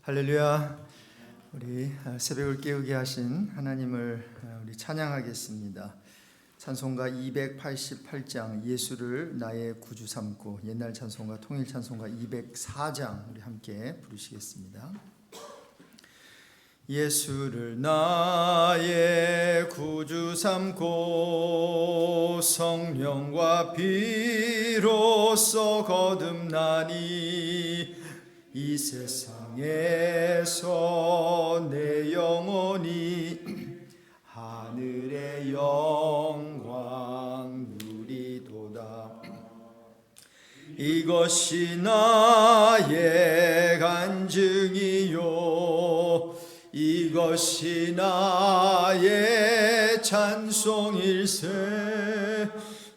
할렐루야. 우리 새벽을 깨우게 하신 하나님을 우리 찬양하겠습니다. 찬송가 288장 예수를 나의 구주 삼고, 옛날 찬송가 통일 찬송가 204장 우리 함께 부르시겠습니다. 예수를 나의 구주 삼고 성령과 피로써 거듭나니 이 세상에서 내 영혼이 하늘의 영광 누리도다. 이것이 나의 간증이요, 이것이 나의 찬송일세.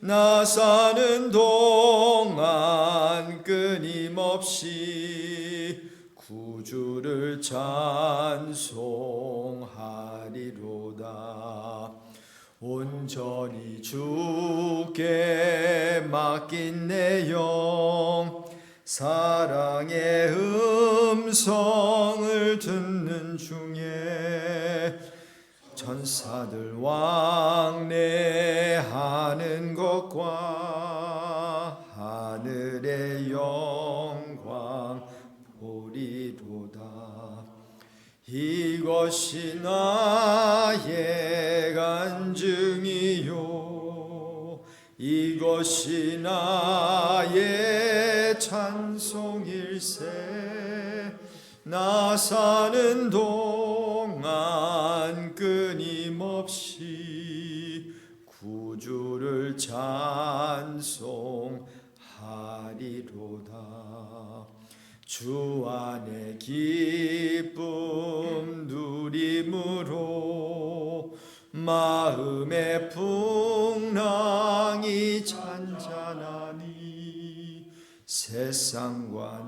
나 사는 동안 끊임없이 구주를 찬송하리로다. 온전히 주께 맡긴 내 영, 사랑의 음성을 듣는 중에 천사들 왕래하는 것과 하늘의 영광 보리로다. 이것이 나의 간증이요, 이것이 나의 찬송일세. 나 사는 동안 끊임없이 구주를 찬송하리로다. 주 안에 기쁨 누림으로 마음의 풍랑이 잔잔하니 세상과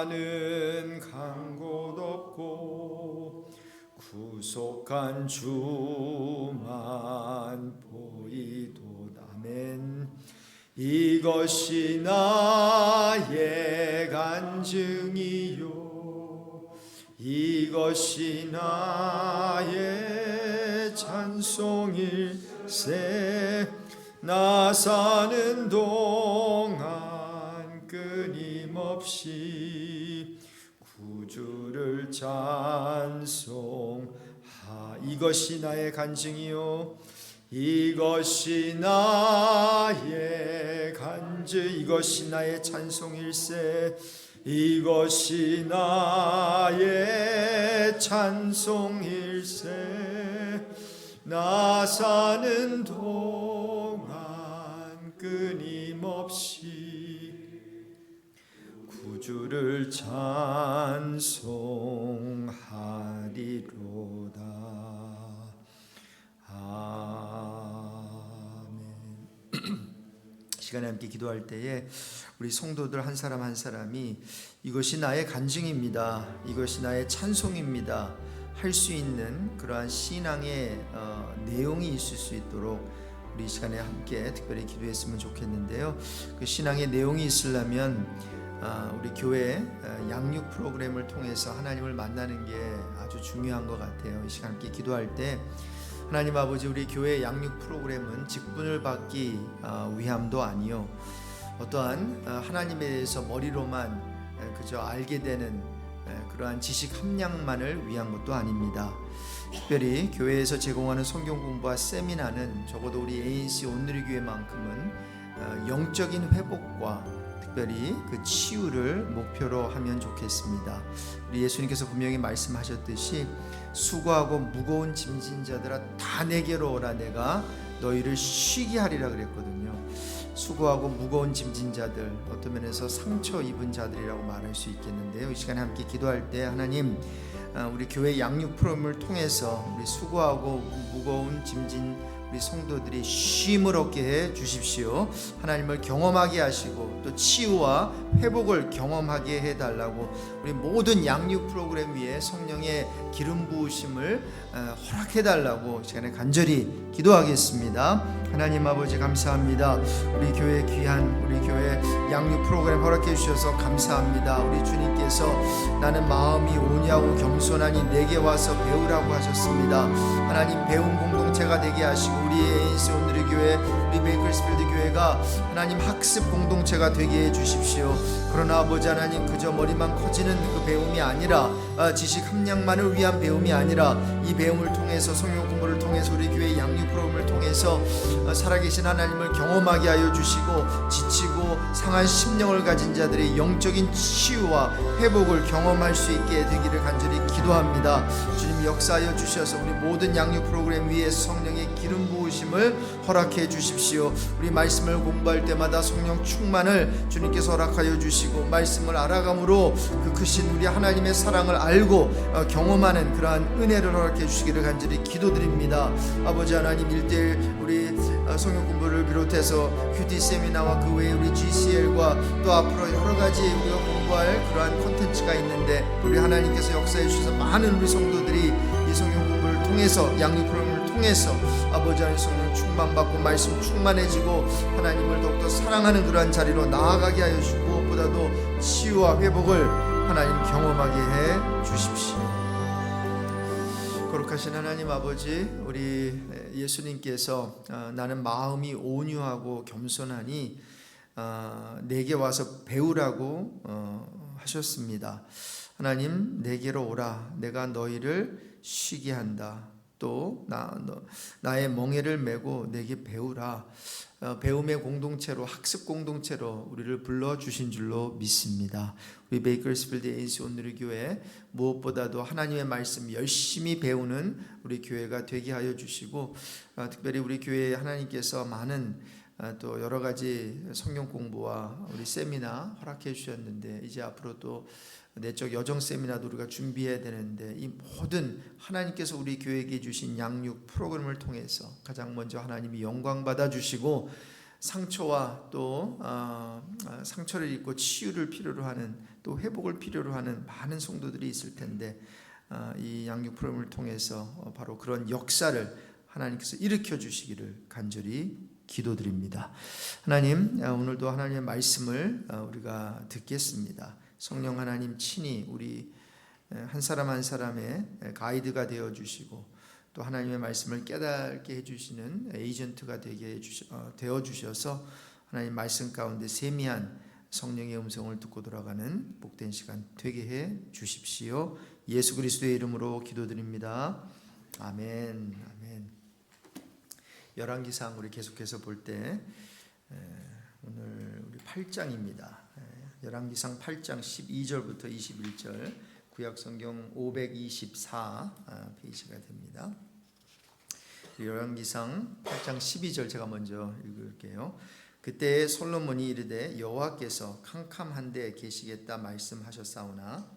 나는 간 곳 없고 구속한 주만 보이도다. 아멘. 이것이 나의 간증이요, 이것이 나의 찬송일세. 나 사는 동안 끊임없이 구주를 이것이 나의 간증이요, 이것이 나의 간증, 이것이 나의 찬송일세. 이것이 나의 찬송일세. 나 사는 동안 끊임없이 구주를 찬송하리로다. 시간에 함께 기도할 때에 우리 성도들 한 사람 한 사람이 이것이 나의 간증입니다, 이것이 나의 찬송입니다 할 수 있는 그러한 신앙의 내용이 있을 수 있도록 우리 시간에 함께 특별히 기도했으면 좋겠는데요. 그 신앙의 내용이 있으려면 우리 교회 양육 프로그램을 통해서 하나님을 만나는 게 아주 중요한 것 같아요. 이 시간 함께 기도할 때 하나님 아버지, 우리 교회 양육 프로그램은 직분을 받기 위함도 아니요, 어떠한 하나님에 대해서 머리로만 그저 알게 되는 그러한 지식 함량만을 위한 것도 아닙니다. 특별히 교회에서 제공하는 성경 공부와 세미나는 적어도 우리 ANC 온누리교회만큼은 영적인 회복과 특별히 그 치유를 목표로 하면 좋겠습니다. 우리 예수님께서 분명히 말씀하셨듯이 수고하고 무거운 짐진 자들아 다 내게로 오라, 내가 너희를 쉬게 하리라 그랬거든요. 수고하고 무거운 짐진 자들, 어떤 면에서 상처 입은 자들이라고 말할 수 있겠는데요. 이 시간에 함께 기도할 때 하나님, 우리 교회 양육 프로그램을 통해서 우리 수고하고 무거운 짐진 우리 성도들이 쉼을 얻게 해 주십시오. 하나님을 경험하게 하시고 또 치유와 회복을 경험하게 해달라고 우리 모든 양육 프로그램 위에 성령의 기름 부으심을 허락해달라고 시간에 간절히 기도하겠습니다. 하나님 아버지 감사합니다. 우리 교회 귀한 우리 교회 양육 프로그램 허락해 주셔서 감사합니다. 우리 주님께서 나는 마음이 온유하고 겸손하니 내게 와서 배우라고 하셨습니다. 하나님 배움 공동체가 되게 하시고 우리의 ANC 온누리 교회 우리 베이커스필드 교회가 하나님 학습 공동체가 되게 해 주십시오. 그러나 아버지 하나님 그저 머리만 커지는 그 배움이 아니라 지식 함량만을 위한 배움이 아니라 이 배움을 통해서 성경 공부를 통해서 우리 교회 양육 프로그램을 통해서 살아계신 하나님을 경험하게 하여 주시고 지치고 상한 심령을 가진 자들의 영적인 치유와 회복을 경험할 수 있게 되기를 간절히 기도합니다. 주님 역사하여 주셔서 우리 모든 양육 프로그램 위에 성령의 기름 부으심을 허락해 주십시오. 우리 말씀을 공부할 때마다 성령 충만을 주님께서 허락하여 주시고 말씀을 알아감으로 그 크신 우리 하나님의 사랑을 알고 경험하는 그러한 은혜를 허락해 주시기를 간절히 기도드립니다. 아버지 하나님 1:1 우리 성경 공부를 비롯해서 큐티 세미나와 그 외에 우리 GCL과 또 앞으로 여러 가지 우리가 공부할 그러한 콘텐츠가 있는데 우리 하나님께서 역사해 주셔서 많은 우리 성도들이 이 성경 공부를 통해서 양육 프로그램을 통해서 아버지 하나님 성령 충만받고 말씀 충만해지고 하나님을 더욱더 사랑하는 그러한 자리로 나아가게 하여 주시고 무엇보다도 치유와 회복을 하나님 경험하게 해 주십시오. 거룩하신 하나님 아버지, 우리 예수님께서 나는 마음이 온유하고 겸손하니 내게 와서 배우라고 하셨습니다. 하나님 내게로 오라, 내가 너희를 쉬게 한다. 또 나의 멍에를 메고 내게 배우라. 배움의 공동체로 학습 공동체로 우리를 불러주신 줄로 믿습니다. 우리 베이커스필드 ANC 온누리 교회 무엇보다도 하나님의 말씀 열심히 배우는 우리 교회가 되게 하여 주시고 특별히 우리 교회에 하나님께서 많은 또 여러 가지 성경 공부와 우리 세미나 허락해 주셨는데 이제 앞으로 또 내적 여정 세미나도 우리가 준비해야 되는데 이 모든 하나님께서 우리 교회에게 주신 양육 프로그램을 통해서 가장 먼저 하나님이 영광 받아 주시고 상처와 또 상처를 입고 치유를 필요로 하는 또 회복을 필요로 하는 많은 성도들이 있을 텐데 이 양육 프로그램을 통해서 바로 그런 역사를 하나님께서 일으켜 주시기를 간절히 기도드립니다. 하나님 오늘도 하나님의 말씀을 우리가 듣겠습니다. 성령 하나님 친히 우리 한 사람 한 사람의 가이드가 되어 주시고 또 하나님의 말씀을 깨닫게 해주시는 에이전트가 되어 주셔서 하나님 말씀 가운데 세미한 성령의 음성을 듣고 돌아가는 복된 시간 되게 해 주십시오. 예수 그리스도의 이름으로 기도드립니다. 아멘. 아멘. 열왕기상 우리 계속해서 볼 때 오늘 우리 8장입니다. 열왕기상 8장 12절부터 21절 구약성경 524 페이지가 됩니다. 열왕기상 8장 12절 제가 먼저 읽을게요. 그때 솔로몬이 이르되 여호와께서 캄캄한 데 계시겠다 말씀하셨사오나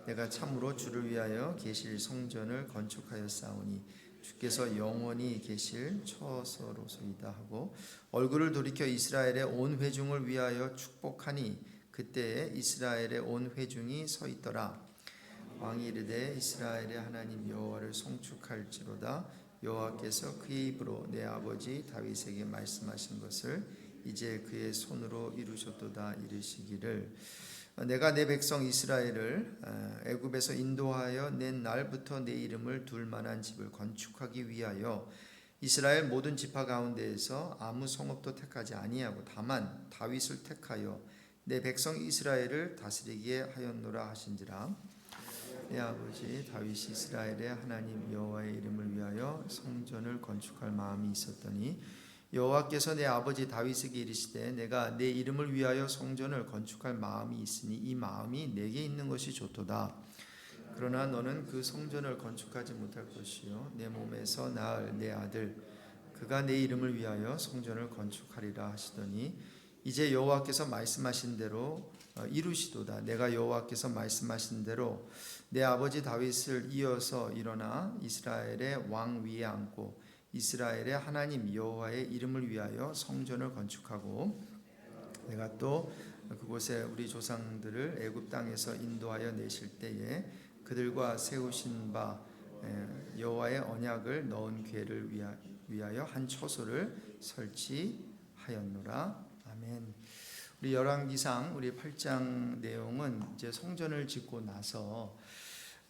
내가 참으로 주를 위하여 계실 성전을 건축하였사오니 주께서 영원히 계실 처소로소이다 하고 얼굴을 돌이켜 이스라엘의 온 회중을 위하여 축복하니 그때에 이스라엘의 온 회중이 서 있더라. 왕이 이르되 이스라엘의 하나님 여호와를 송축할지로다. 여호와께서 그의 입으로 내 아버지 다윗에게 말씀하신 것을 이제 그의 손으로 이루셨도다 이르시기를 내가 내 백성 이스라엘을 애굽에서 인도하여 낸 날부터 내 이름을 둘 만한 집을 건축하기 위하여 이스라엘 모든 지파 가운데에서 아무 성읍도 택하지 아니하고 다만 다윗을 택하여 내 백성 이스라엘을 다스리게 하였노라 하신지라. 내 아버지 다윗이 이스라엘의 하나님 여호와의 이름을 위하여 성전을 건축할 마음이 있었더니 여호와께서 내 아버지 다윗에게 이르시되 내가 내 이름을 위하여 성전을 건축할 마음이 있으니 이 마음이 내게 있는 것이 좋도다. 그러나 너는 그 성전을 건축하지 못할 것이요 내 몸에서 낳을 내 아들 그가 내 이름을 위하여 성전을 건축하리라 하시더니 이제 여호와께서 말씀하신 대로 이루시도다. 내가 여호와께서 말씀하신 대로 내 아버지 다윗을 이어서 일어나 이스라엘의 왕 위에 앉고 이스라엘의 하나님 여호와의 이름을 위하여 성전을 건축하고 내가 또 그곳에 우리 조상들을 애굽 땅에서 인도하여 내실 때에 그들과 세우신 바 여호와의 언약을 넣은 궤를 위하여 한 처소를 설치하였노라. 아멘. 우리 열왕기상 우리 8장 내용은 이제 성전을 짓고 나서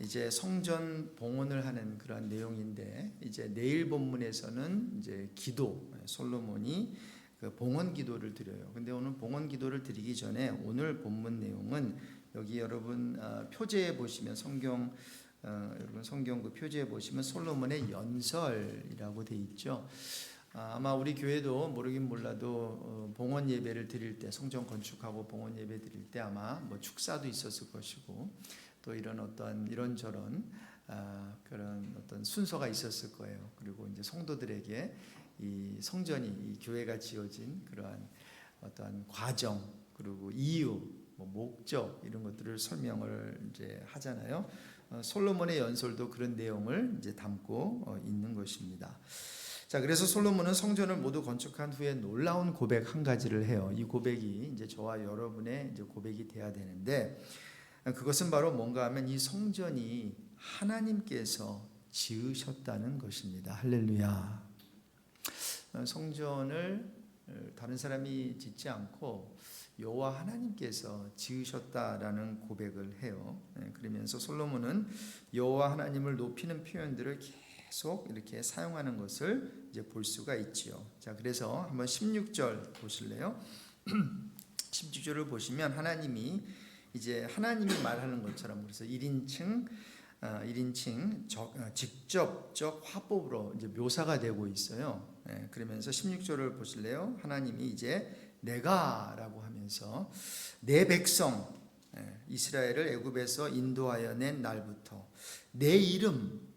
이제 성전 봉헌을 하는 그런 내용인데, 이제 내일 본문에서는 이제 기도, 솔로몬이 그 봉헌 기도를 드려요. 근데 오늘 봉헌 기도를 드리기 전에 오늘 본문 내용은 여기 여러분 표제에 보시면 여러분 성경 그 표제에 보시면 솔로몬의 연설이라고 돼 있죠. 아마 우리 교회도 모르긴 몰라도 봉헌 예배를 드릴 때, 성전 건축하고 봉헌 예배 드릴 때 아마 뭐 축사도 있었을 것이고 또 이런 어떤 이런저런 그런 어떤 순서가 있었을 거예요. 그리고 이제 성도들에게 이 성전이, 이 교회가 지어진 그러한 어떠한 과정, 그리고 이유, 뭐 목적, 이런 것들을 설명을 이제 하잖아요. 솔로몬의 연설도 그런 내용을 이제 담고 있는 것입니다. 자, 그래서 솔로몬은 성전을 모두 건축한 후에 놀라운 고백 한 가지를 해요. 이 고백이 이제 저와 여러분의 이제 고백이 돼야 되는데, 그것은 바로 뭔가 하면 이 성전이 하나님께서 지으셨다는 것입니다. 할렐루야. 성전을 다른 사람이 짓지 않고 여호와 하나님께서 지으셨다라는 고백을 해요. 그러면서 솔로몬은 여호와 하나님을 높이는 표현들을 계속 이렇게 사용하는 것을 이제 볼 수가 있지요. 자, 그래서 한번 16절 보실래요? 16절을 보시면 하나님이 말하는 것처럼, 그래서 1인칭 직접적 화법으로 이제 묘사가 되고 있어요. 그러면서 16절을 보실래요? 하나님이 이제 내가라고 하면서 내 백성 이스라엘을 애굽에서 인도하여 낸 날부터 내 이름을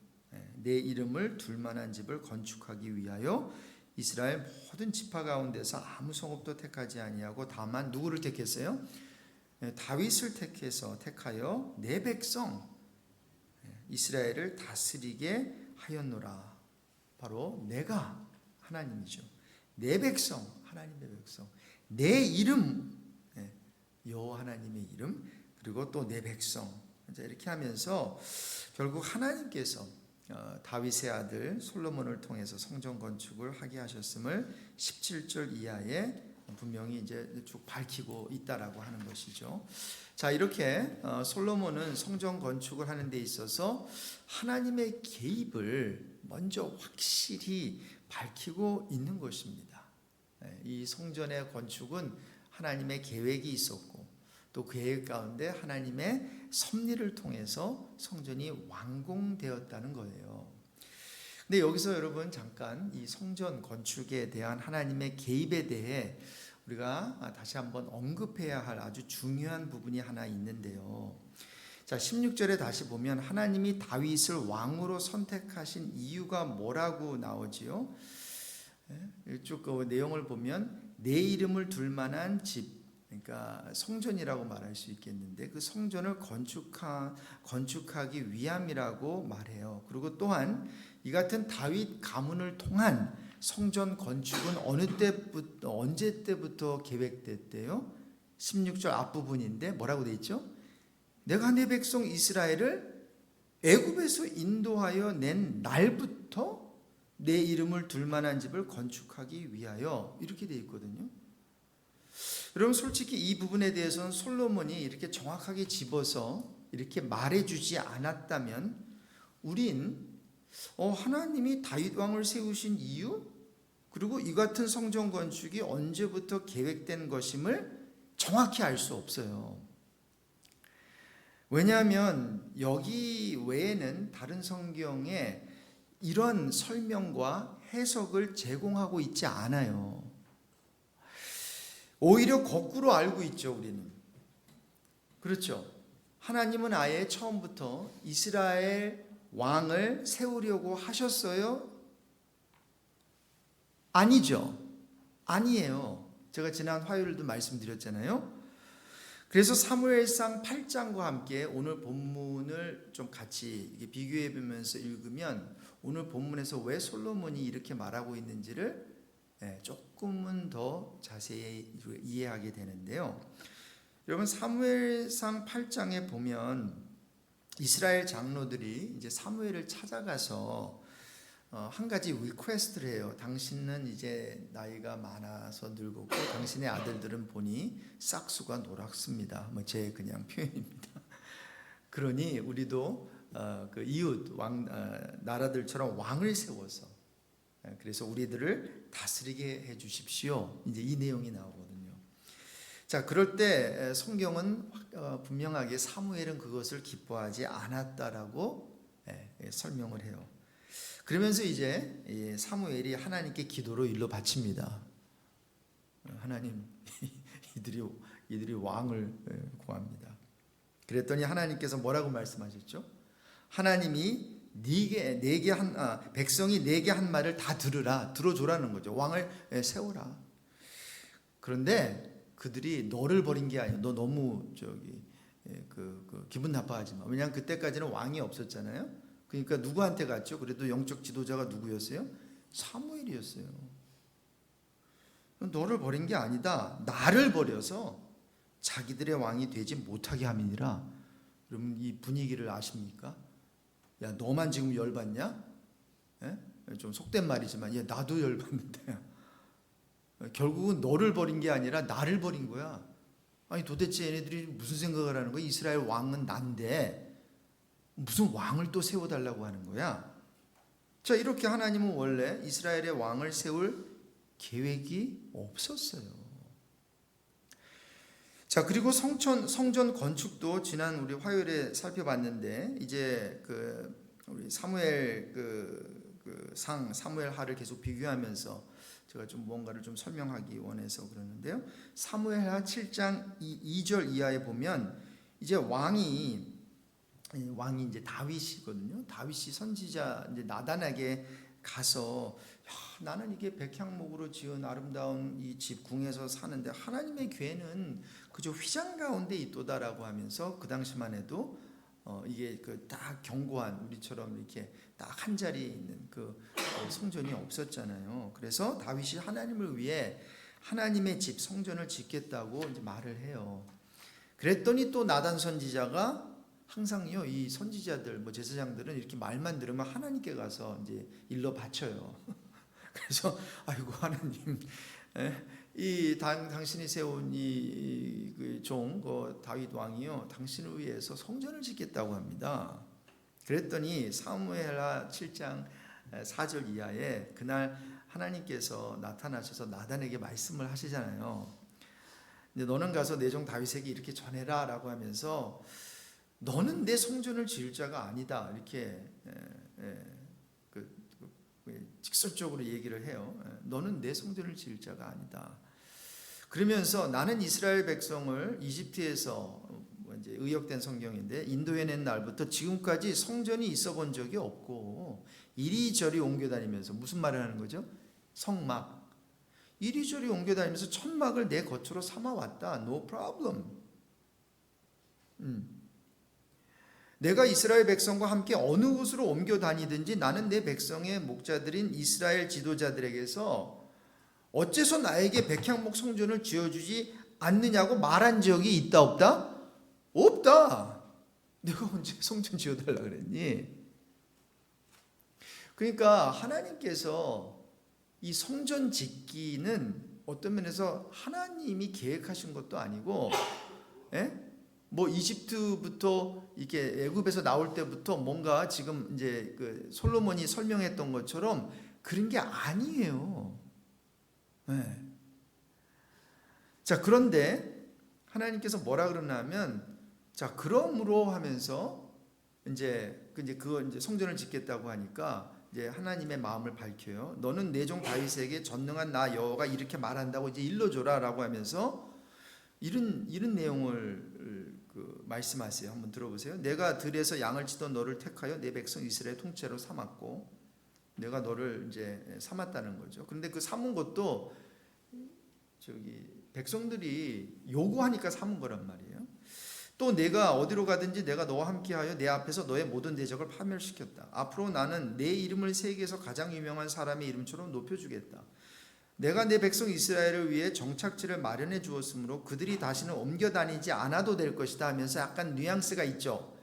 둘 만한 집을 건축하기 위하여 이스라엘 모든 지파 가운데서 아무 성읍도 택하지 아니하고 다만 누구를 택했어요? 다윗을 택하여 내 백성 이스라엘을 다스리게 하였노라. 바로 내가 하나님이죠. 내 백성, 하나님의 백성, 내 이름, 여호와 하나님의 이름, 그리고 또 내 백성. 이렇게 하면서 결국 하나님께서 다윗의 아들 솔로몬을 통해서 성전 건축을 하게 하셨음을 17절 이하에 분명히 이제 쭉 밝히고 있다라고 하는 것이죠. 자, 이렇게 솔로몬은 성전 건축을 하는 데 있어서 하나님의 개입을 먼저 확실히 밝히고 있는 것입니다. 이 성전의 건축은 하나님의 계획이 있었고 또 그 계획 가운데 하나님의 섭리를 통해서 성전이 완공되었다는 거예요. 근데 여기서 여러분 잠깐 이 성전 건축에 대한 하나님의 개입에 대해 우리가 다시 한번 언급해야 할 아주 중요한 부분이 하나 있는데요. 자, 16절에 다시 보면 하나님이 다윗을 왕으로 선택하신 이유가 뭐라고 나오지요? 이쪽 그 내용을 보면 내 이름을 둘 만한 집, 그러니까 성전이라고 말할 수 있겠는데 그 성전을 건축하기 위함이라고 말해요. 그리고 또한 이 같은 다윗 가문을 통한 성전 건축은 언제 때부터 계획됐대요? 16절 앞부분인데 뭐라고 돼 있죠? 내가 내 백성 이스라엘을 애굽에서 인도하여 낸 날부터 내 이름을 둘 만한 집을 건축하기 위하여, 이렇게 돼 있거든요. 여러분, 솔직히 이 부분에 대해서는 솔로몬이 이렇게 정확하게 집어서 이렇게 말해주지 않았다면 우린 하나님이 다윗 왕을 세우신 이유, 그리고 이 같은 성전 건축이 언제부터 계획된 것임을 정확히 알 수 없어요. 왜냐하면 여기 외에는 다른 성경에 이런 설명과 해석을 제공하고 있지 않아요. 오히려 거꾸로 알고 있죠, 우리는. 그렇죠? 하나님은 아예 처음부터 이스라엘 왕을 세우려고 하셨어요? 아니죠. 아니에요. 제가 지난 화요일도 말씀드렸잖아요. 그래서 사무엘상 8장과 함께 오늘 본문을 좀 같이 비교해 보면서 읽으면 오늘 본문에서 왜 솔로몬이 이렇게 말하고 있는지를 조금은 더 자세히 이해하게 되는데요. 여러분, 사무엘상 8장에 보면 이스라엘 장로들이 이제 사무엘을 찾아가서 한 가지 리퀘스트를 해요. 당신은 이제 나이가 많아서 늙었고 당신의 아들들은 보니 싹수가 노랗습니다. 뭐 제 그냥 표현입니다. 그러니 우리도 그 이웃 나라들처럼 왕을 세워서 그래서 우리들을 다스리게 해 주십시오. 이제 이 내용이 나오거든요. 자, 그럴 때 성경은 분명하게 사무엘은 그것을 기뻐하지 않았다라고 설명을 해요. 그러면서 이제 사무엘이 하나님께 기도로 일러 바칩니다. 하나님, 이들이 왕을 구합니다. 그랬더니 하나님께서 뭐라고 말씀하셨죠? 하나님이 백성이 내게 한 말을 다 들어줘라는 거죠. 왕을 세우라. 그런데 그들이 너를 버린 게 아니에요. 너 너무 기분 나빠하지 마. 왜냐하면 그때까지는 왕이 없었잖아요. 그러니까 누구한테 갔죠? 그래도 영적 지도자가 누구였어요? 사무엘이었어요. 너를 버린 게 아니다. 나를 버려서 자기들의 왕이 되지 못하게 함이니라. 여러분 이 분위기를 아십니까? 야, 너만 지금 열받냐? 좀 속된 말이지만 야, 나도 열받는데 결국은 너를 버린 게 아니라 나를 버린 거야. 아니 도대체 얘네들이 무슨 생각을 하는 거야? 이스라엘 왕은 난데 무슨 왕을 또 세워달라고 하는 거야? 자, 이렇게 하나님은 원래 이스라엘의 왕을 세울 계획이 없었어요. 자, 그리고 성전 건축도 지난 우리 화요일에 살펴봤는데 이제 우리 사무엘 사무엘 하를 계속 비교하면서 제가 좀 무언가를 좀 설명하기 원해서 그러는데요. 사무엘하 7장 2절 이하에 보면 이제 왕이 이제 다윗이거든요. 다윗이 선지자 이제 나단에게 가서 나는 이게 백향목으로 지은 아름다운 이 집 궁에서 사는데 하나님의 괴는 그저 휘장 가운데 있도다라고 하면서 그 당시만 해도 이게 딱 견고한 우리처럼 이렇게 딱 한 자리에 있는 성전이 없었잖아요. 그래서 다윗이 하나님을 위해 하나님의 집 성전을 짓겠다고 이제 말을 해요. 그랬더니 또 나단 선지자가 항상요 이 선지자들 제사장들은 이렇게 말만 들으면 하나님께 가서 이제 일러 바쳐요. 그래서 아이고 하나님, 당신이 세운 이 종 다윗 왕이요 당신을 위해서 성전을 짓겠다고 합니다. 그랬더니 사무엘하 7장 4절 이하에 그날 하나님께서 나타나셔서 나단에게 말씀을 하시잖아요. 근데 너는 가서 내 종 다윗에게 이렇게 전해라라고 하면서 너는 내 성전을 지을 자가 아니다 이렇게 직설적으로 얘기를 해요. 너는 내 성전을 지을 자가 아니다. 그러면서 나는 이스라엘 백성을 이집트에서 이제 의역된 성경인데 인도에 낸 날부터 지금까지 성전이 있어 본 적이 없고 이리저리 옮겨 다니면서 무슨 말을 하는 거죠? 성막 이리저리 옮겨 다니면서 천막을 내 거처로 삼아 왔다. No problem. 내가 이스라엘 백성과 함께 어느 곳으로 옮겨 다니든지 나는 내 백성의 목자들인 이스라엘 지도자들에게서 어째서 나에게 백향목 성전을 지어주지 않느냐고 말한 적이 있다 없다? 없다. 내가 언제 성전 지어달라 그랬니? 그러니까 하나님께서 이 성전 짓기는 어떤 면에서 하나님이 계획하신 것도 아니고 이집트부터 이렇게 애굽에서 나올 때부터 뭔가 지금 이제 솔로몬이 설명했던 것처럼 그런 게 아니에요. 자, 그런데 하나님께서 뭐라 그러냐면 자, 그러므로 하면서 이제 성전을 짓겠다고 하니까 이제 하나님의 마음을 밝혀요. 너는 내 종 다윗에게 전능한 나 여호와가 이렇게 말한다고 이제 일러줘라라고 하면서 이런 내용을 말씀하세요. 한번 들어보세요. 내가 들에서 양을 치던 너를 택하여 내 백성 이스라엘 통째로 삼았고 내가 너를 이제 삼았다는 거죠. 그런데 그 삼은 것도 백성들이 요구하니까 삼은 거란 말이에요. 또 내가 어디로 가든지 내가 너와 함께하여 내 앞에서 너의 모든 대적을 파멸시켰다. 앞으로 나는 내 이름을 세계에서 가장 유명한 사람의 이름처럼 높여주겠다. 내가 내 백성 이스라엘을 위해 정착지를 마련해 주었으므로 그들이 다시는 옮겨 다니지 않아도 될 것이다 하면서 약간 뉘앙스가 있죠.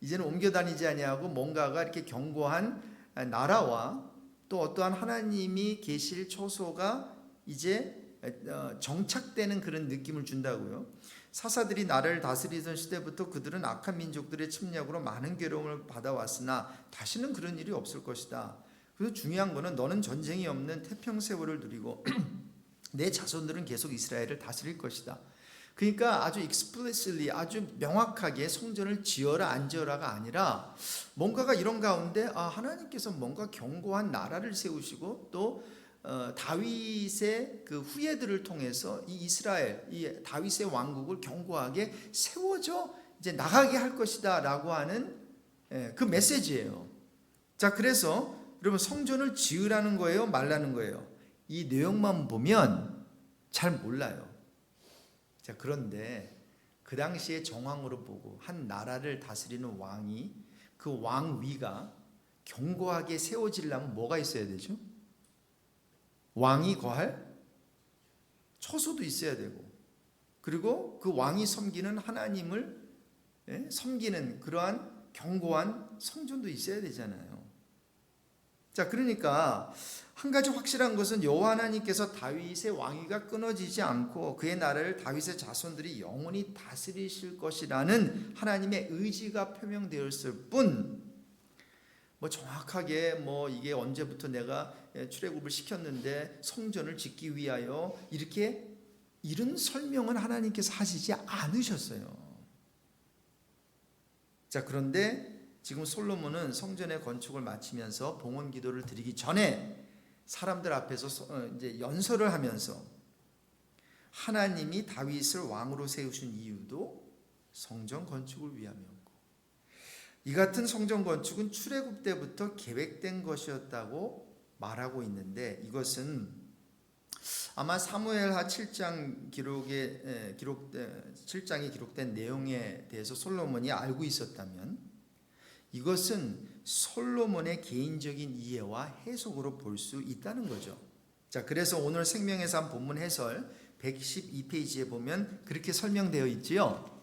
이제는 옮겨 다니지 아니하고 뭔가가 이렇게 견고한 나라와 또 어떠한 하나님이 계실 처소가 이제 정착되는 그런 느낌을 준다고요. 사사들이 나라를 다스리던 시대부터 그들은 악한 민족들의 침략으로 많은 괴로움을 받아왔으나 다시는 그런 일이 없을 것이다. 그래서 중요한 거는 너는 전쟁이 없는 태평세월을 누리고 내 자손들은 계속 이스라엘을 다스릴 것이다. 그러니까 아주 explicitly, 아주 명확하게 성전을 지어라 안 지어라가 아니라 뭔가가 이런 가운데 하나님께서 뭔가 견고한 나라를 세우시고 또 다윗의 그 후예들을 통해서 이 이스라엘, 이 다윗의 왕국을 견고하게 세워져 이제 나가게 할 것이다라고 하는 그 메시지예요. 자, 그래서 여러분 성전을 지으라는 거예요, 말라는 거예요. 이 내용만 보면 잘 몰라요. 자, 그런데 그 당시에 정황으로 보고 한 나라를 다스리는 왕이 그 왕위가 견고하게 세워지려면 뭐가 있어야 되죠? 왕이 거할 처소도 있어야 되고, 그리고 그 왕이 섬기는 하나님을 섬기는 그러한 견고한 성전도 있어야 되잖아요. 자, 그러니까 한 가지 확실한 것은 여호와 하나님께서 다윗의 왕위가 끊어지지 않고 그의 나라를 다윗의 자손들이 영원히 다스리실 것이라는 하나님의 의지가 표명되었을 뿐, 뭐 정확하게 뭐 이게 언제부터 내가 출애굽을 시켰는데 성전을 짓기 위하여 이렇게 이런 설명은 하나님께서 하시지 않으셨어요. 자, 그런데 지금 솔로몬은 성전의 건축을 마치면서 봉헌 기도를 드리기 전에 사람들 앞에서 이제 연설을 하면서 하나님이 다윗을 왕으로 세우신 이유도 성전 건축을 위함이었고, 이 같은 성전 건축은 출애굽 때부터 계획된 것이었다고 말하고 있는데, 이것은 아마 사무엘하 7장 기록에 7장에 기록된 내용에 대해서 솔로몬이 알고 있었다면 이것은 솔로몬의 개인적인 이해와 해석으로 볼 수 있다는 거죠. 자, 그래서 오늘 생명의 삶 본문 해설 112페이지에 보면 그렇게 설명되어 있지요.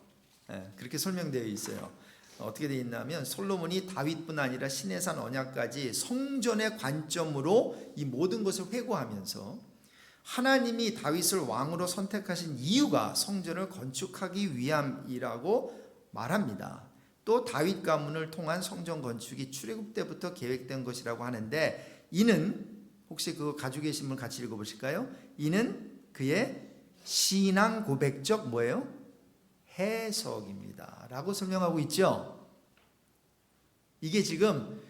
그렇게 설명되어 있어요. 어떻게 되어 있냐면 솔로몬이 다윗뿐 아니라 시내산 언약까지 성전의 관점으로 이 모든 것을 회고하면서 하나님이 다윗을 왕으로 선택하신 이유가 성전을 건축하기 위함이라고 말합니다. 또 다윗 가문을 통한 성전 건축이 출애굽 때부터 계획된 것이라고 하는데, 이는 혹시 그거 가지고 계신 분 같이 읽어보실까요? 이는 그의 신앙 고백적 뭐예요? 해석입니다 라고 설명하고 있죠. 이게 지금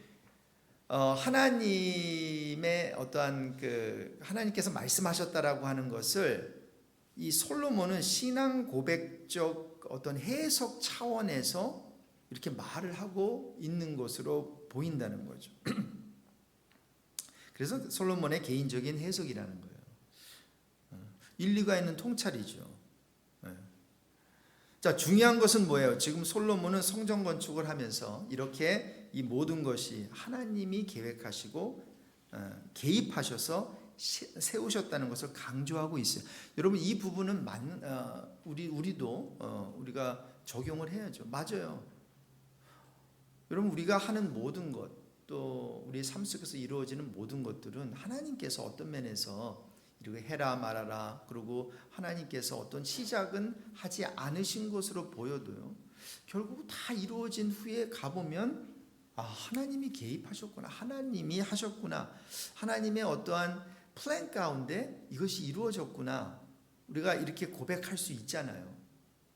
하나님의 어떠한 하나님께서 말씀하셨다라고 하는 것을 이 솔로몬은 신앙 고백적 어떤 해석 차원에서 이렇게 말을 하고 있는 것으로 보인다는 거죠. 그래서 솔로몬의 개인적인 해석이라는 거예요. 일리가 있는 통찰이죠. 자, 중요한 것은 뭐예요? 지금 솔로몬은 성전 건축을 하면서 이렇게 이 모든 것이 하나님이 계획하시고 개입하셔서 세우셨다는 것을 강조하고 있어요. 여러분, 이 부분은 우리가 적용을 해야죠. 맞아요. 여러분, 우리가 하는 모든 것, 또 우리 삶 속에서 이루어지는 모든 것들은 하나님께서 어떤 면에서 이렇게 해라 말아라, 그리고 하나님께서 어떤 시작은 하지 않으신 것으로 보여도요, 결국 다 이루어진 후에 가보면 하나님이 개입하셨구나, 하나님이 하셨구나, 하나님의 어떠한 플랜 가운데 이것이 이루어졌구나, 우리가 이렇게 고백할 수 있잖아요.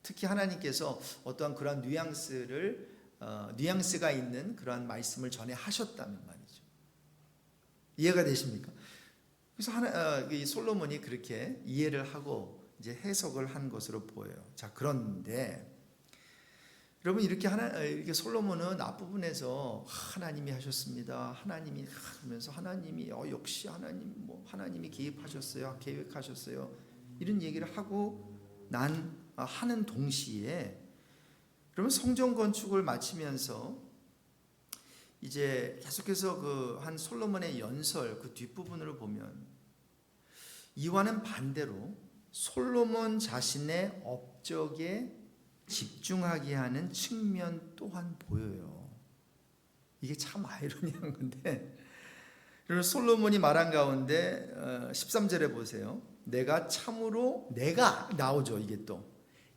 특히 하나님께서 어떠한 그런 뉘앙스가 있는 그러한 말씀을 전해 하셨다면 말이죠. 이해가 되십니까? 그래서 이 솔로몬이 그렇게 이해를 하고 이제 해석을 한 것으로 보여요. 자, 그런데 여러분, 이렇게 솔로몬은 앞부분에서 하나님이 하셨습니다, 하나님이 하면서 하나님이 역시 하나님이 개입하셨어요, 계획하셨어요, 이런 얘기를 하고 하는 동시에, 그러면 성전 건축을 마치면서 이제 계속해서 한 솔로몬의 연설 그 뒷부분을 보면 이와는 반대로 솔로몬 자신의 업적에 집중하게 하는 측면 또한 보여요. 이게 참 아이러니한 건데, 그리고 솔로몬이 말한 가운데 13절에 보세요. 내가 나오죠. 이게 또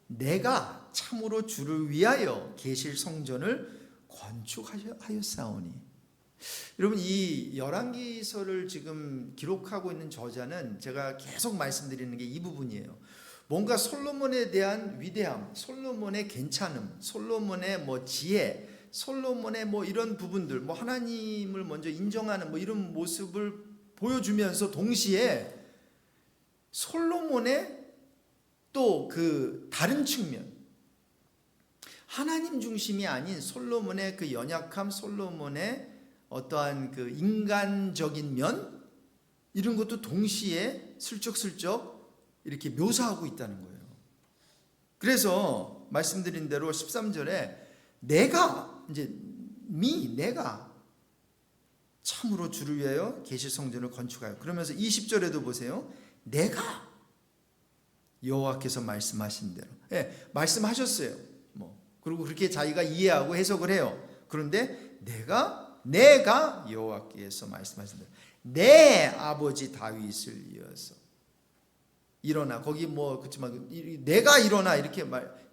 내가 참으로 주를 위하여 계실 성전을 건축하였사오니. 여러분, 이 열왕기서를 지금 기록하고 있는 저자는 제가 계속 말씀드리는 게 이 부분이에요. 뭔가 솔로몬에 대한 위대함, 솔로몬의 괜찮음, 솔로몬의 지혜, 솔로몬의 이런 부분들, 하나님을 먼저 인정하는 이런 모습을 보여주면서 동시에 솔로몬의 또 그 다른 측면, 하나님 중심이 아닌 솔로몬의 그 연약함, 솔로몬의 어떠한 그 인간적인 면, 이런 것도 동시에 슬쩍슬쩍 이렇게 묘사하고 있다는 거예요. 그래서 말씀드린 대로 13절에 내가 참으로 주를 위하여 계실 성전을 건축하여, 그러면서 20절에도 보세요. 내가 여호와께서 말씀하신 대로, 말씀하셨어요. 그리고 그렇게 자기가 이해하고 해석을 해요. 그런데 내가 여호와께서 말씀하신 대로 내 아버지 다윗을 이어서 일어나, 거기 그렇지만 내가 일어나 이렇게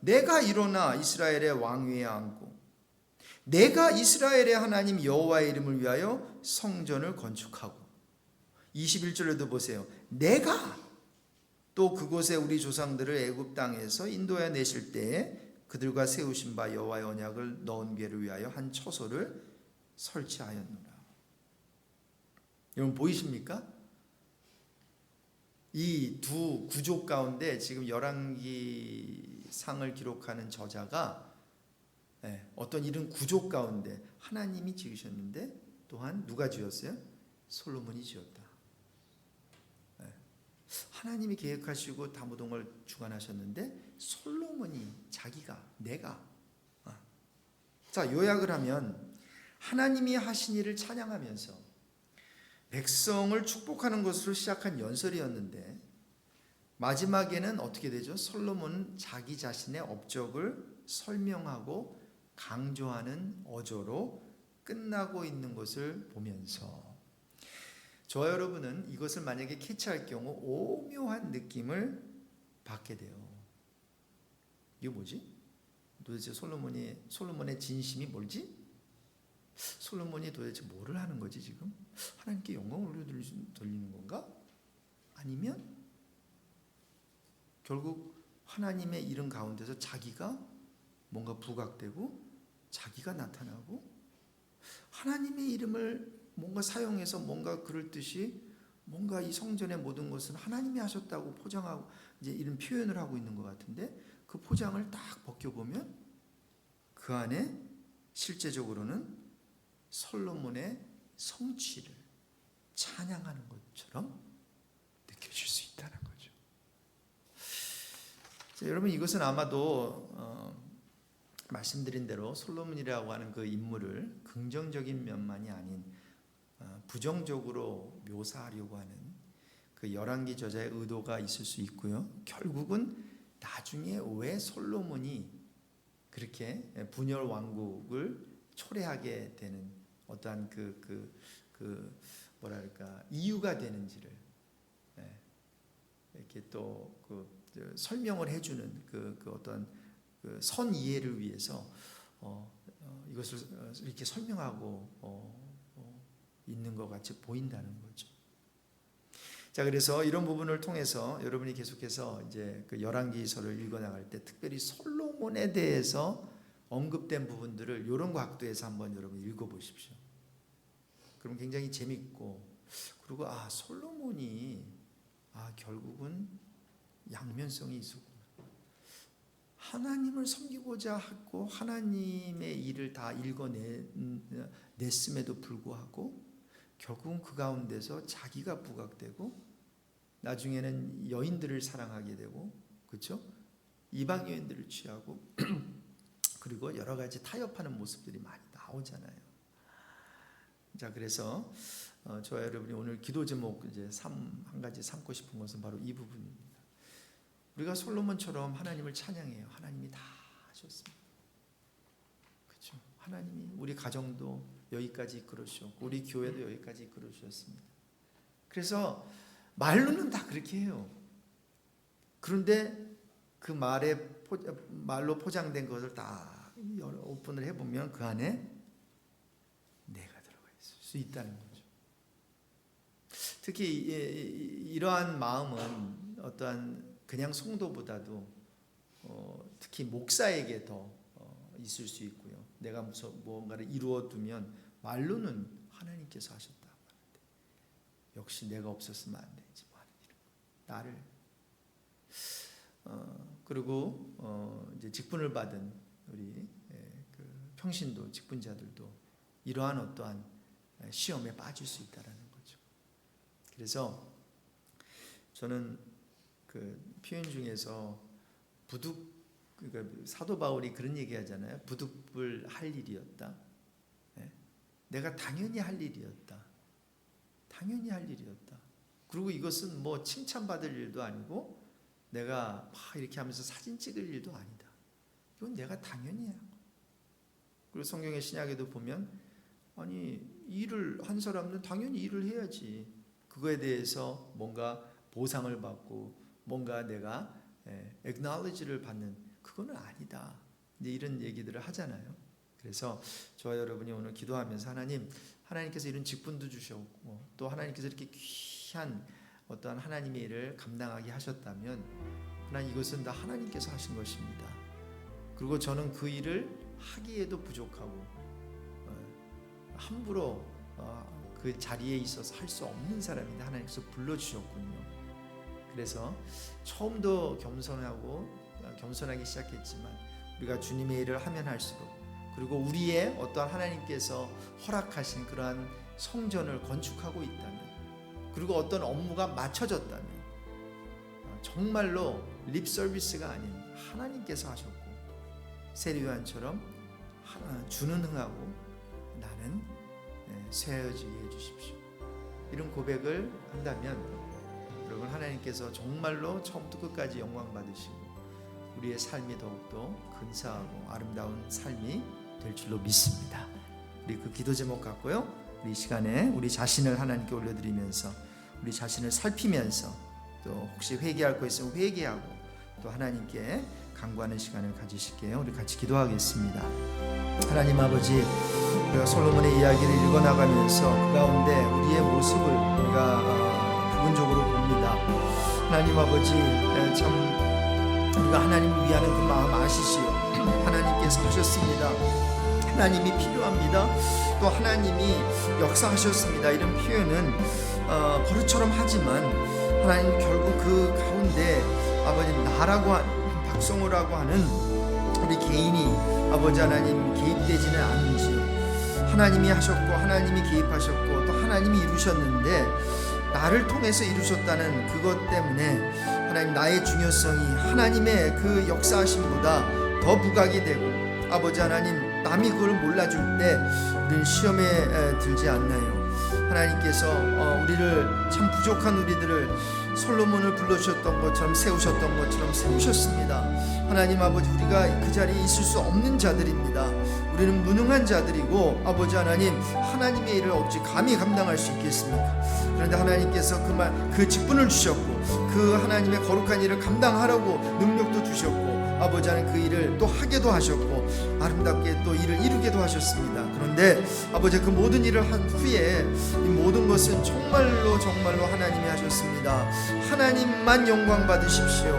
내가 일어나 이스라엘의 왕위에 앉고 내가 이스라엘의 하나님 여호와의 이름을 위하여 성전을 건축하고, 21절에도 보세요. 내가 또 그곳에 우리 조상들을 애굽 땅에서 인도해 내실 때에 그들과 세우신 바 여호와의 언약을 넣은 궤를 위하여 한 처소를 설치하였노라. 여러분 보이십니까? 이 두 구조 가운데 지금 열왕기상을 기록하는 저자가 어떤 이런 구조 가운데 하나님이 지으셨는데 또한 누가 지었어요? 솔로몬이 지었다. 하나님이 계획하시고 다무동을 주관하셨는데 솔로몬이 내가 자, 요약을 하면 하나님이 하신 일을 찬양하면서 백성을 축복하는 것으로 시작한 연설이었는데 마지막에는 어떻게 되죠? 솔로몬은 자기 자신의 업적을 설명하고 강조하는 어조로 끝나고 있는 것을 보면서 저와 여러분은 이것을 만약에 캐치할 경우 오묘한 느낌을 받게 돼요. 이게 뭐지? 도대체 솔로몬의 진심이 뭘지? 솔로몬이 도대체 뭐를 하는 거지 지금? 하나님께 영광을 돌리는 건가? 아니면 결국 하나님의 이름 가운데서 자기가 뭔가 부각되고 자기가 나타나고 하나님의 이름을 뭔가 사용해서 뭔가 그럴 듯이 뭔가 이 성전의 모든 것은 하나님이 하셨다고 포장하고 이제 이런 표현을 하고 있는 것 같은데, 그 포장을 딱 벗겨보면 그 안에 실제적으로는 솔로몬의 성취를 찬양하는 것처럼 느껴질 수 있다는 거죠. 자, 여러분 이것은 아마도 말씀드린 대로 솔로몬이라고 하는 그 인물을 긍정적인 면만이 아닌 부정적으로 묘사하려고 하는 그 열왕기 저자의 의도가 있을 수 있고요. 결국은 나중에 왜 솔로몬이 그렇게 분열 왕국을 초래하게 되는 어떠한 뭐랄까 이유가 되는지를 이렇게 또 설명을 해주는 그 어떤 그 선 이해를 위해서 이것을 이렇게 설명하고 있는 것 같이 보인다는 거죠. 자, 그래서 이런 부분을 통해서 여러분이 계속해서 이제 그 열왕기서를 읽어나갈 때 특별히 솔로몬에 대해서 언급된 부분들을 이런 각도에서 한번 여러분 읽어보십시오. 그럼 굉장히 재밌고, 그리고 솔로몬이 결국은 양면성이 있었고 하나님을 섬기고자 하고 하나님의 일을 다 읽어냈음에도 불구하고 결국은 그 가운데서 자기가 부각되고 나중에는 여인들을 사랑하게 되고, 그렇죠? 이방 여인들을 취하고 그리고 여러 가지 타협하는 모습들이 많이 나오잖아요. 자, 그래서 저와 여러분이 오늘 기도 제목 이제 한 가지 삼고 싶은 것은 바로 이 부분입니다. 우리가 솔로몬처럼 하나님을 찬양해요. 하나님이 다 하셨습니다. 그렇죠? 하나님이 우리 가정도 여기까지 이끌어 주셨고 우리 교회도 여기까지 이끌어 주셨습니다. 그래서 말로는 다 그렇게 해요. 그런데 그 말로 포장된 것을 다 오픈을 해보면 그 안에 내가 들어가 있을 수 있다는 거죠. 특히 이러한 마음은 어떠한 그냥 성도보다도 특히 목사에게 더 있을 수 있고요. 내가 무언가를 이루어두면 말로는 하나님께서 하셨다 하는데 역시 내가 없었으면 안 되지 뭐 하는 이런 나를 그리고 이제 직분을 받은 우리 그 평신도 직분자들도 이러한 어떠한 시험에 빠질 수 있다라는 거죠. 그래서 저는 그 표현 중에서 그러니까 사도 바울이 그런 얘기하잖아요. 부득불 할 일이었다. 내가 당연히 할 일이었다. 당연히 할 일이었다. 그리고 이것은 뭐 칭찬받을 일도 아니고 내가 막 이렇게 하면서 사진 찍을 일도 아니다. 이건 내가 당연히 해야. 그리고 성경의 신약에도 보면 아니 일을 한 사람은 당연히 일을 해야지. 그거에 대해서 뭔가 보상을 받고 뭔가 내가 acknowledge를 받는 그거는 아니다. 이제 이런 얘기들을 하잖아요. 그래서 저와 여러분이 오늘 기도하면서 하나님께서 이런 직분도 주셨고 또 하나님께서 이렇게 귀한 어떠한 하나님의 일을 감당하게 하셨다면 하나님 이것은 다 하나님께서 하신 것입니다. 그리고 저는 그 일을 하기에도 부족하고 함부로 그 자리에 있어서 할 수 없는 사람인데 하나님께서 불러주셨군요. 그래서 처음도 겸손하기 시작했지만 우리가 주님의 일을 하면 할수록 그리고 우리의 어떠한 하나님께서 허락하신 그러한 성전을 건축하고 있다면 그리고 어떤 업무가 맞춰졌다면 정말로 립 서비스가 아닌 하나님께서 하셨고 세리요한처럼 주는 흥하고 나는 쇠어지게 해주십시오. 이런 고백을 한다면 여러분 하나님께서 정말로 처음부터 끝까지 영광 받으시고 우리의 삶이 더욱더 근사하고 아름다운 삶이 될 줄로 믿습니다. 우리 그 기도 제목 갖고요. 우리 이 시간에 우리 자신을 하나님께 올려드리면서 우리 자신을 살피면서 또 혹시 회개할 거 있으면 회개하고 또 하나님께 간구하는 시간을 가지실게요. 우리 같이 기도하겠습니다. 하나님 아버지 우리가 솔로몬의 이야기를 읽어나가면서 그 가운데 우리의 모습을 우리가 부분적으로 봅니다. 하나님 아버지 참 우리가 하나님을 위하는 그 마음 아시지요. 하나님께서 하셨습니다. 하나님이 필요합니다. 또 하나님이 역사하셨습니다. 이런 표현은 버릇처럼 하지만 하나님 결국 그 가운데 아버지 나라고 하는 박성호라고 하는 우리 개인이 아버지 하나님 개입되지는 않은지요. 하나님이 하셨고 하나님이 개입하셨고 또 하나님이 이루셨는데 나를 통해서 이루셨다는 그것 때문에 하나님 나의 중요성이 하나님의 그 역사하심보다 더 부각이 되고 아버지 하나님 남이 그걸 몰라줄 때 우리는 시험에 들지 않나요? 하나님께서 우리를 참 부족한 우리들을 솔로몬을 불러주셨던 것처럼 세우셨던 것처럼 세우셨습니다. 하나님 아버지 우리가 그 자리에 있을 수 없는 자들입니다. 우리는 무능한 자들이고 아버지 하나님 하나님의 일을 어찌 감히 감당할 수 있겠습니까? 그런데 하나님께서 그 직분을 주셨고 그 하나님의 거룩한 일을 감당하라고 능력도 주셨고 아버지 하나님 그 일을 또 하게도 하셨고 아름답게 또 일을 이루게도 하셨습니다. 그런데 아버지 그 모든 일을 한 후에 이 모든 것은 정말로 하나님이 하셨습니다. 하나님만 영광 받으십시오.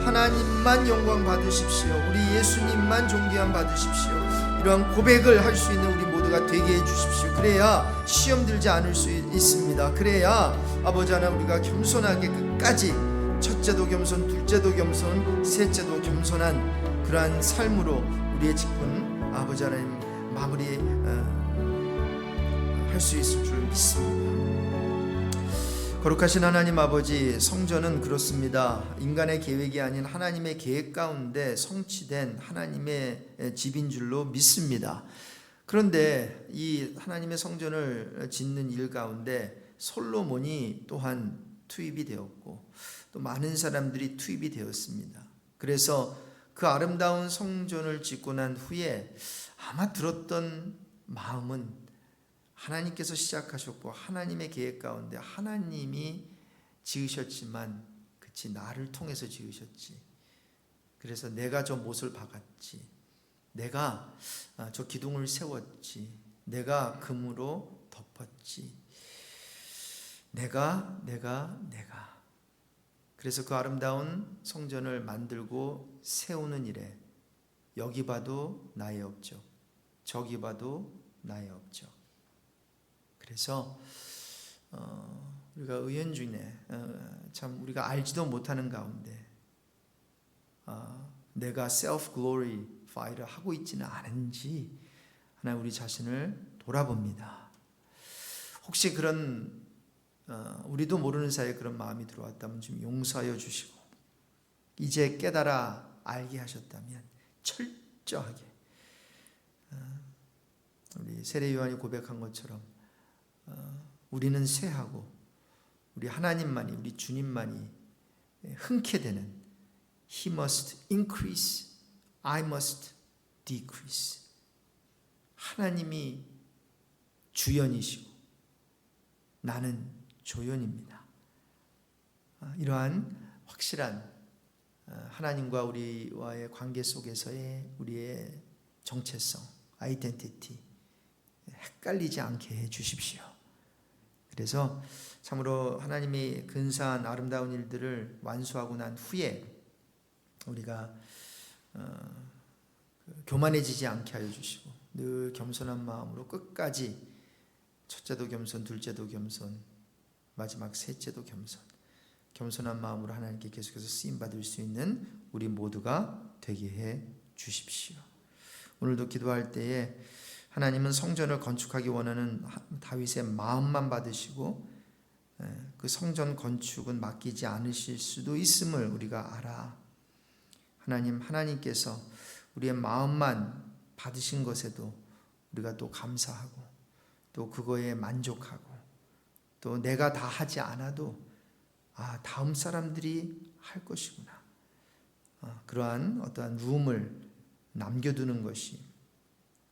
하나님만 영광 받으십시오. 우리 예수님만 존귀함 받으십시오. 이러한 고백을 할 수 있는 우리 모두가 되게 해주십시오. 그래야 시험 들지 않을 수 있습니다. 그래야 아버지 하나님 우리가 겸손하게 끝까지 첫째도 겸손, 둘째도 겸손, 셋째도 겸손한 그러한 삶으로 우리의 직분 아버지 하나님 마무리 할 수 있을 줄 믿습니다. 거룩하신 하나님 아버지 성전은 그렇습니다. 인간의 계획이 아닌 하나님의 계획 가운데 성취된 하나님의 집인 줄로 믿습니다. 그런데 이 하나님의 성전을 짓는 일 가운데 솔로몬이 또한 투입이 되었고 또 많은 사람들이 투입이 되었습니다. 그래서 그 아름다운 성전을 짓고 난 후에 아마 들었던 마음은 하나님께서 시작하셨고 하나님의 계획 가운데 하나님이 지으셨지만 그치 나를 통해서 지으셨지. 그래서 내가 저 못을 박았지. 내가 저 기둥을 세웠지. 내가 금으로 덮었지. 내가. 그래서 그 아름다운 성전을 만들고 세우는 일에 여기 봐도 나의 업적, 저기 봐도 나의 업적. 그래서 우리가 의연중에 참 우리가 알지도 못하는 가운데 내가 self glorify를 하고 있지는 않은지 하나 우리 자신을 돌아봅니다. 혹시 그런 우리도 모르는 사이에 그런 마음이 들어왔다면 좀 용서하여 주시고 이제 깨달아 알게 하셨다면 철저하게 우리 세례 요한이 고백한 것처럼 우리는 쇠하고 우리 하나님만이 우리 주님만이 흔쾌 되는 He must increase, I must decrease. 하나님이 주연이시고 나는 조연입니다. 이러한 확실한 하나님과 우리와의 관계 속에서의 우리의 정체성, 아이덴티티 헷갈리지 않게 해 주십시오. 그래서 참으로 하나님이 근사한 아름다운 일들을 완수하고 난 후에 우리가 교만해지지 않게 하여 주시고 늘 겸손한 마음으로 끝까지 첫째도 겸손, 둘째도 겸손, 마지막 셋째도 겸손한 마음으로 하나님께 계속해서 쓰임받을 수 있는 우리 모두가 되게 해 주십시오. 오늘도 기도할 때에 하나님은 성전을 건축하기 원하는 다윗의 마음만 받으시고 그 성전 건축은 맡기지 않으실 수도 있음을 우리가 알아. 하나님께서 우리의 마음만 받으신 것에도 우리가 또 감사하고 또 그거에 만족하고 또 내가 다 하지 않아도 다음 사람들이 할 것이구나. 그러한 어떠한 룸을 남겨두는 것이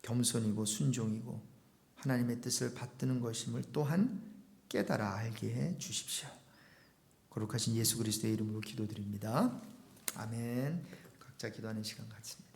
겸손이고 순종이고 하나님의 뜻을 받드는 것임을 또한 깨달아 알게 해 주십시오. 거룩하신 예수 그리스도의 이름으로 기도드립니다. 아멘. 각자 기도하는 시간 갖습니다.